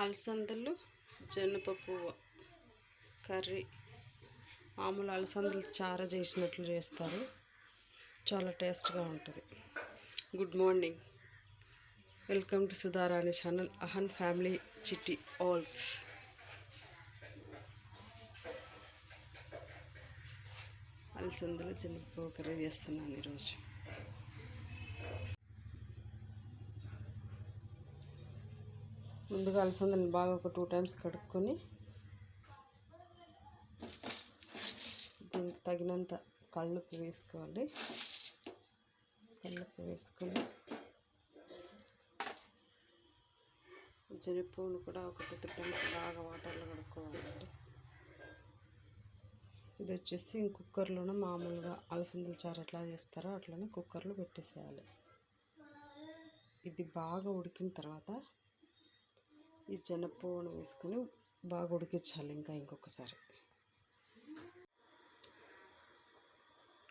అలసందలు జొన్నపప్పు కర్రీ మామూలు అలసందలు చారు చేసినట్లు చేస్తారు. చాలా టేస్ట్గా ఉంటుంది. Good morning, welcome to Sudharani channel. అహన్ ఫ్యామిలీ చిట్టి ఆల్స్. అలసందలు జొన్నపప్పు కర్రీ చేస్తున్నాను ఈరోజు. ముందుగా అలసందలను బాగా ఒక 2 times కడుక్కొని దీనికి తగినంత కల్లుప్పు వేసుకోవాలి. కల్లుప్పు వేసుకొని జనపువ్వును కూడా ఒక 2-3 times బాగా వాటర్లో కడుక్కోవాలండి. ఇది వచ్చేసి కుక్కర్లోనే మామూలుగా అలసందల చారు ఎట్లా చేస్తారో అట్లనే కుక్కర్లో పెట్టేసేయాలి. ఇది బాగా ఉడికిన తర్వాత ఈ జనపువ్వును వేసుకొని బాగా ఉడికించాలి. ఇంకొకసారి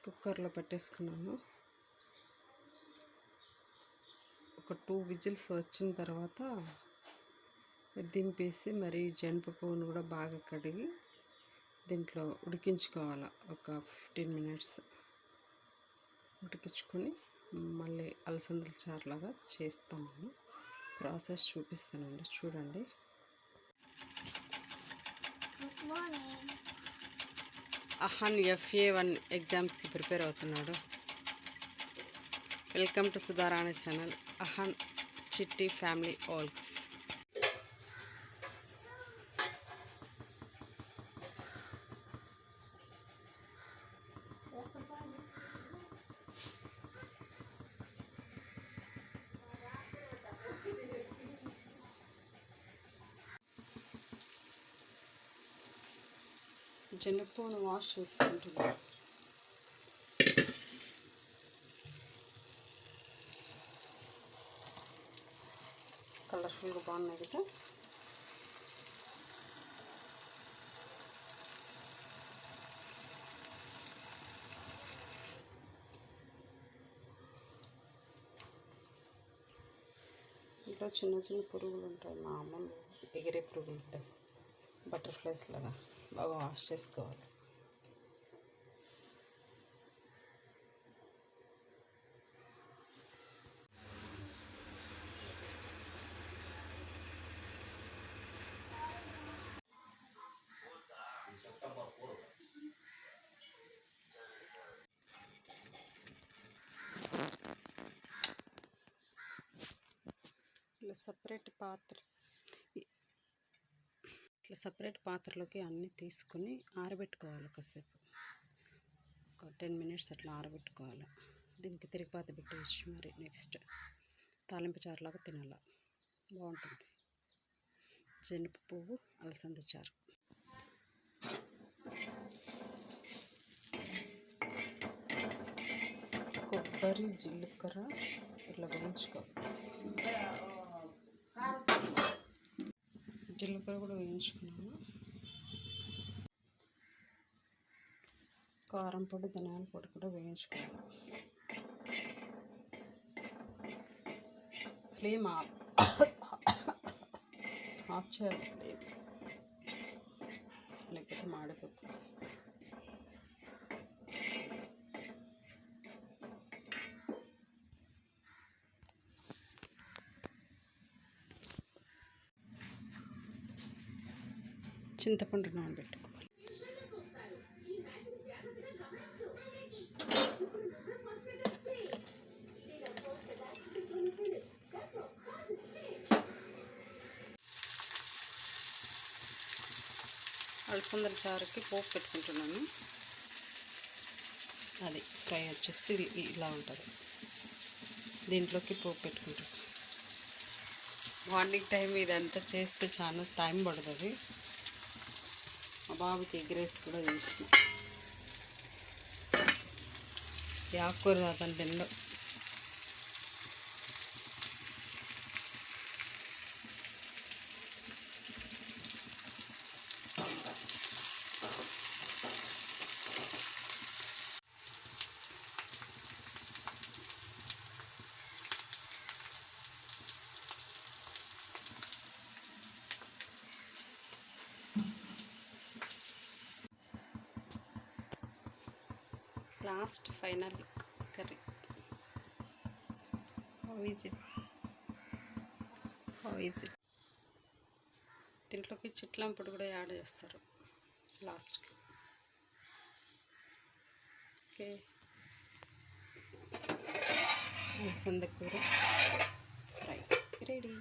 కుక్కర్లో పెట్టేసుకున్నాను. ఒక 2 whistles వచ్చిన తర్వాత దింపేసి మరి జనపువ్వును కూడా బాగా కడిగి దీంట్లో ఉడికించుకోవాలి. ఒక 15 minutes ఉడికించుకొని మళ్ళీ అలసందల చారులాగా చేస్తాను. ప్రాసెస్ చూపిస్తానండి, చూడండి. అహన్ FA1 ఎగ్జామ్స్కి ప్రిపేర్ అవుతున్నాడు. Welcome to Sudharani channel. అహన్ చిట్టి ఫ్యామిలీ ఆల్స్. జనపువ్వును వాష్ చేసుకుంటున్నాను. కలర్ఫుల్గా బాగున్నాయి కదా. ఇంట్లో చిన్న చిన్న పురుగులు ఉంటాయి, మామూలు ఎగిరే పురుగులు ఉంటాయి, బటర్ఫ్లైస్ లాగా. బాగా వాష్ చేసుకోవాలి. ఇట్లా సపరేట్ పాత్రలోకి అన్నీ తీసుకుని ఆరబెట్టుకోవాలి. ఒకసేపు ఒక 10 minutes అట్లా ఆరబెట్టుకోవాలి. దీనికి తిరిగిపాత పెట్టేసి మరి నెక్స్ట్ తాలింపు చారులాగా తినాల, బాగుంటుంది. జనపువ్వు అలసంద చారు. కొబ్బరి జీలకర్ర ఇట్లా వేయించుకోవాలి. జీలకర్ర కూడా వేయించుకున్నాను. కారం పొడి, ధనియాల పొడి కూడా వేయించుకోవాలి. ఫ్లేమ్ ఆఫ్ చేయాలి. ఫ్లేమ్ లేకపోతే మాడిపోతుంది. చింతపండు నానబెట్టుకోవాలి. అలసందల చారుకి పోపు పెట్టుకుంటున్నాను. అది ఫ్రై వచ్చేసి ఇలా ఉంటుంది. దీంట్లోకి పోపు పెట్టుకుంటున్నాను. మార్నింగ్ టైం ఇదంతా చేస్తే చాలా టైం పడుతుంది. మా బాబుకి ఎగ్ రైస్ కూడా చేసిన. ఈ ఆకుకూర అతను తినడం. Last final curry. How is it? దీంట్లోకి చిట్లంపుడు కూడా యాడ్ చేస్తారు లాస్ట్కి. ఓకే, అలసంద కూర ఫ్రై రెడీ.